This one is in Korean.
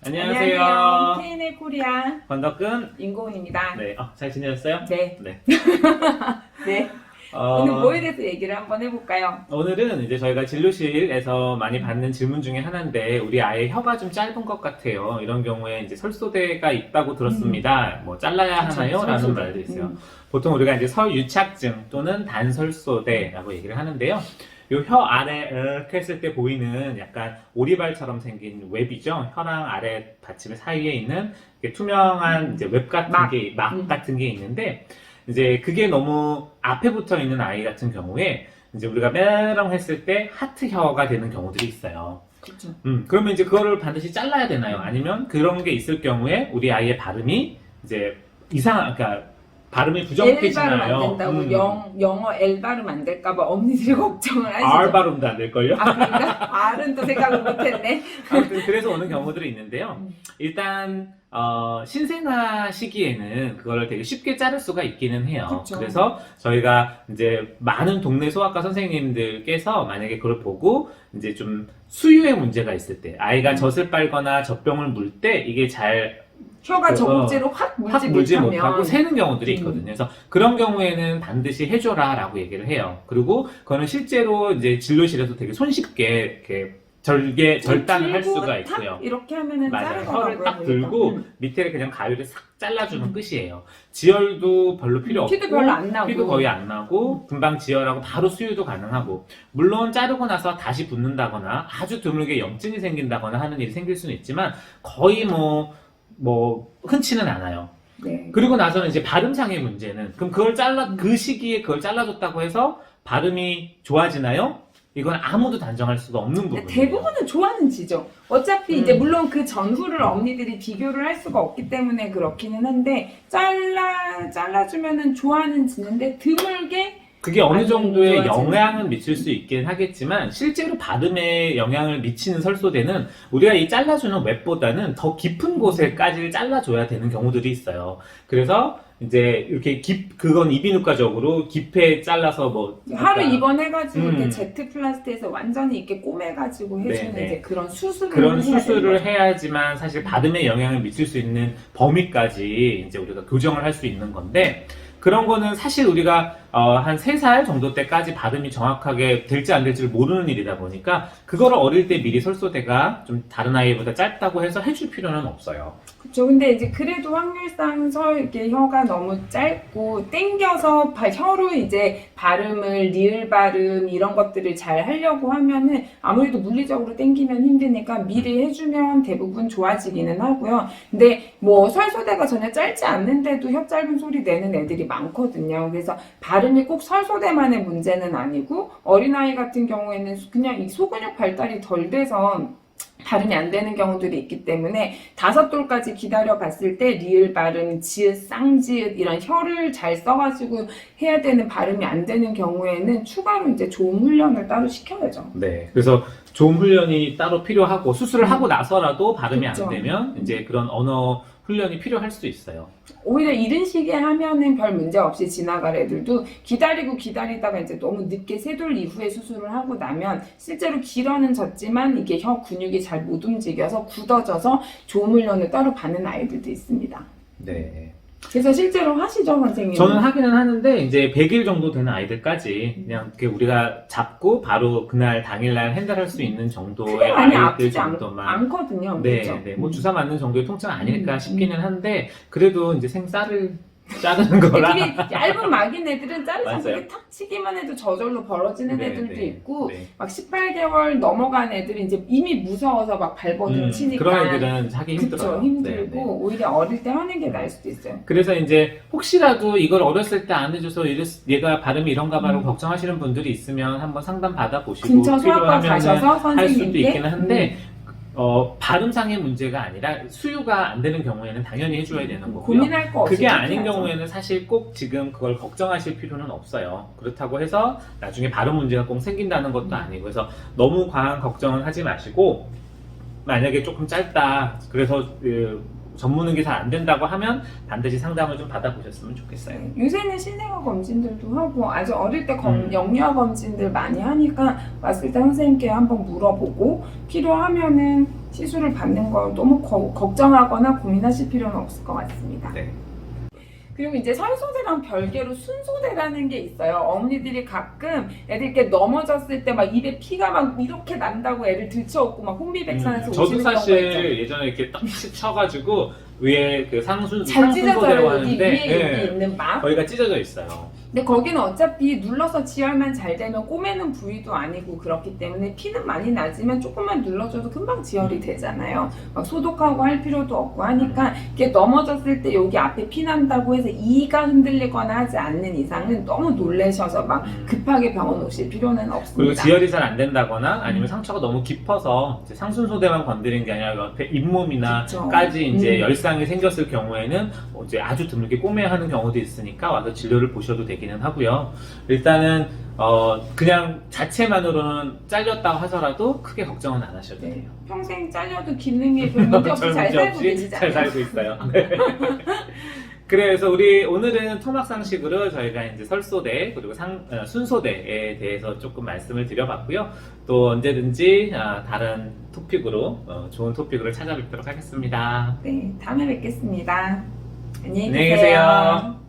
안녕하세요. K&A 코리아 건덕근. 임고은입니다. 네, 잘 지내셨어요? 네. 네. 네. 오늘 뭐에 대해서 얘기를 한번 해볼까요? 오늘은 이제 저희가 진료실에서 많이 받는 질문 중에 하나인데, 우리 아이 혀가 좀 짧은 것 같아요. 이런 경우에 이제 설소대가 있다고 들었습니다. 뭐 잘라야 그쵸, 하나요? 라는 설소대. 말도 있어요. 보통 우리가 이제 설유착증 또는 단설소대라고 얘기를 하는데요. 요 혀 아래 이렇게 했을 때 보이는 약간 오리발처럼 생긴 웹이죠. 혀랑 아래 받침 사이에 있는 이렇게 투명한 이제 웹 같은 막 같은 게 있는데, 이제 그게 너무 앞에 붙어 있는 아이 같은 경우에 이제 우리가 메롱 했을 때 하트 혀가 되는 경우들이 있어요. 그렇죠. 그러면 이제 그거를 반드시 잘라야 되나요? 아니면 그런 게 있을 경우에 우리 아이의 발음이 이제 그러니까 발음이 L 발음 부정확해지나요? 안 된다고 영어 L 발음 안 될까봐 엄니들이 걱정을 하시죠. R 발음도 안 될걸요? 아, 그런가? R은 또 생각을 못했네. 아무튼 그래서 오는 경우들이 있는데요. 일단 신생아 시기에는 그거를 되게 쉽게 자를 수가 있기는 해요. 그쵸. 그래서 저희가 이제 많은 동네 소아과 선생님들께서 만약에 그걸 보고 이제 좀 수유에 문제가 있을 때, 아이가 젖을 빨거나 젖병을 물 때 이게 잘 혀가 저곡제로 확 물지 못하고 못하면 새는 경우들이 있거든요. 그래서 그런 경우에는 반드시 해줘라 라고 얘기를 해요. 그리고 그거는 실제로 이제 진료실에서 되게 손쉽게 이렇게 절단을 할 수가 탁 있고요. 이렇게 하면은 맞아요. 자르더라고요. 혀를 딱 보니까. 들고 밑에를 그냥 가위를 싹 잘라주는 끝이에요. 지혈도 별로 필요 없고, 피도 별로 안 나고. 피도 거의 안 나고, 금방 지혈하고 바로 수유도 가능하고, 물론 자르고 나서 다시 붓는다거나 아주 드물게 염증이 생긴다거나 하는 일이 생길 수는 있지만 거의 뭐 흔치는 않아요. 네. 그리고 나서는 이제 발음상의 문제는, 그럼 그 시기에 그걸 잘라줬다고 해서 발음이 좋아지나요? 이건 아무도 단정할 수가 없는 부분이에요. 대부분은 좋아는 지죠. 어차피 이제 물론 그 전후를 엄니들이 비교를 할 수가 없기 때문에 그렇기는 한데 잘라주면은 좋아는 지는데 드물게 그게 어느 안 정도의 좋아지는. 영향은 미칠 수 있긴 하겠지만, 실제로 발음에 영향을 미치는 설소대는 우리가 이 잘라주는 웹보다는 더 깊은 곳에까지 잘라줘야 되는 경우들이 있어요. 그래서 이제 이렇게 그건 이비인후과적으로 깊게 잘라서 하루 그러니까 입원해가지고 이렇게 제트 플라스트에서 완전히 이렇게 꼬매가지고 해주는 네. 이제 그런 수술을 그런 해야 수술을 되는 거죠. 해야지만 사실 발음에 영향을 미칠 수 있는 범위까지 이제 우리가 교정을 할 수 있는 건데, 그런 거는 사실 우리가 한 3살 정도 때까지 발음이 정확하게 될지 안 될지를 모르는 일이다 보니까 그거를 어릴 때 미리 설소대가 좀 다른 아이보다 짧다고 해서 해줄 필요는 없어요. 그렇죠. 근데 이제 그래도 확률상 이렇게 혀가 너무 짧고 땡겨서 혀로 이제 발음을 리을 발음 이런 것들을 잘 하려고 하면은 아무래도 물리적으로 땡기면 힘드니까 미리 해주면 대부분 좋아지기는 하고요. 근데 뭐 설소대가 전혀 짧지 않는데도 혀 짧은 소리 내는 애들이 많거든요. 그래서 발음이 꼭 설소대만의 문제는 아니고 어린아이 같은 경우에는 그냥 이 소근육 발달이 덜 돼서 발음이 안 되는 경우들이 있기 때문에 5돌까지 기다려 봤을 때 리을 발음, 지읒, 쌍지읒 이런 혀를 잘 써가지고 해야 되는 발음이 안 되는 경우에는 추가로 이제 좋은 훈련을 따로 시켜야죠. 네. 그래서 좋은 훈련이 따로 필요하고, 수술을 하고 나서라도 발음이 그쵸. 안 되면 이제 그런 언어 훈련이 필요할 수 있어요. 오히려 이른 시기에 하면은 별 문제 없이 지나갈 애들도 기다리다가 이제 너무 늦게 3돌 이후에 수술을 하고 나면 실제로 길어는 졌지만 이게 혀 근육이 잘 못 움직여서 굳어져서 좋은 훈련을 따로 받는 아이들도 있습니다. 네. 그래서 실제로 하시죠, 선생님? 저는 하기는 하는데, 이제 100일 정도 되는 아이들까지 그냥 이렇게 우리가 잡고 바로 그날 당일날 핸들할 수 있는 정도의 크게 많이 아이들 아프지 정도만. 않거든요. 네, 그렇죠? 네. 뭐 주사 맞는 정도의 통증은 아닐까 음, 싶기는 한데, 그래도 이제 생쌀을 자르는 거라. 되게 얇은 막인 애들은 자르면 맞아요. 그게 탁 치기만 해도 저절로 벌어지는 네, 애들도 네, 있고 네. 막 18개월 넘어간 애들이 이제 이미 무서워서 막 발버둥 치니까 그런 애들은 하기 그쵸, 힘들어요. 힘들고 네, 네. 오히려 어릴 때 하는 게 나을 수도 있어요. 그래서 이제 혹시라도 이걸 어렸을 때 안 해줘서 얘가 발음이 이런가 봐라고 걱정하시는 분들이 있으면 한번 상담 받아보시고 근처 소아과 가셔서 할 수도 선생님께 있기는 한데, 발음상의 문제가 아니라 수유가 안 되는 경우에는 당연히 해줘야 되는 거고요. 고민할 거 없이 그게 그렇게 아닌 하죠. 경우에는 사실 꼭 지금 그걸 걱정하실 필요는 없어요. 그렇다고 해서 나중에 발음 문제가 꼭 생긴다는 것도 아니고, 그래서 너무 과한 걱정은 하지 마시고, 만약에 조금 짧다, 그래서 전문응기 잘 안 된다고 하면 반드시 상담을 좀 받아보셨으면 좋겠어요. 요새는 신생아 검진들도 하고 아주 어릴 때 음. 영유아 검진들 많이 하니까 왔을 때 선생님께 한번 물어보고 필요하면은 시술을 받는 걸 너무 걱정하거나 고민하실 필요는 없을 것 같습니다. 네. 그리고 이제 설소대랑 별개로 순소대라는 게 있어요. 어머니들이 가끔 애들 이렇게 넘어졌을 때 막 입에 피가 막 이렇게 난다고 애를 들쳐업고 막 혼비백산해서 저도 오시는 경우가 있죠. 사실 예전에 이렇게 떡씩 쳐가지고 위에 그 잘 상순소대라고 찢어져요. 여기 하는데 위에 여기 예, 있는 막. 거기가 찢어져 있어요. 근데 거기는 어차피 눌러서 지혈만 잘 되면 꼬매는 부위도 아니고 그렇기 때문에 피는 많이 나지만 조금만 눌러줘도 금방 지혈이 되잖아요. 막 소독하고 할 필요도 없고 하니까 이게 넘어졌을 때 여기 앞에 피 난다고 해서 이가 흔들리거나 하지 않는 이상은 너무 놀라셔서 막 급하게 병원 오실 필요는 그리고 없습니다. 지혈이 잘 안 된다거나 아니면 상처가 너무 깊어서 이제 상순소대만 건드린 게 아니라 옆에 잇몸이나까지 이제 열상이 생겼을 경우에는 이제 아주 드물게 꼬매하는 경우도 있으니까 와서 진료를 보셔도 되기는 하고요. 일단은 그냥 자체만으로는 잘렸다고 하더라도 크게 걱정은 안 하셔도 돼요. 평생 잘려도 기능이 별 문제 없이 잘 문제 살고 없이 계시잖아요. 잘 살고 있어요. 네. 그래서 우리 오늘은 토막상식으로 저희가 이제 설소대 그리고 순소대에 대해서 조금 말씀을 드려봤고요. 또 언제든지 다른 토픽으로 좋은 토픽으로 찾아뵙도록 하겠습니다. 네, 다음에 뵙겠습니다. 안녕히 안녕히 계세요. 계세요.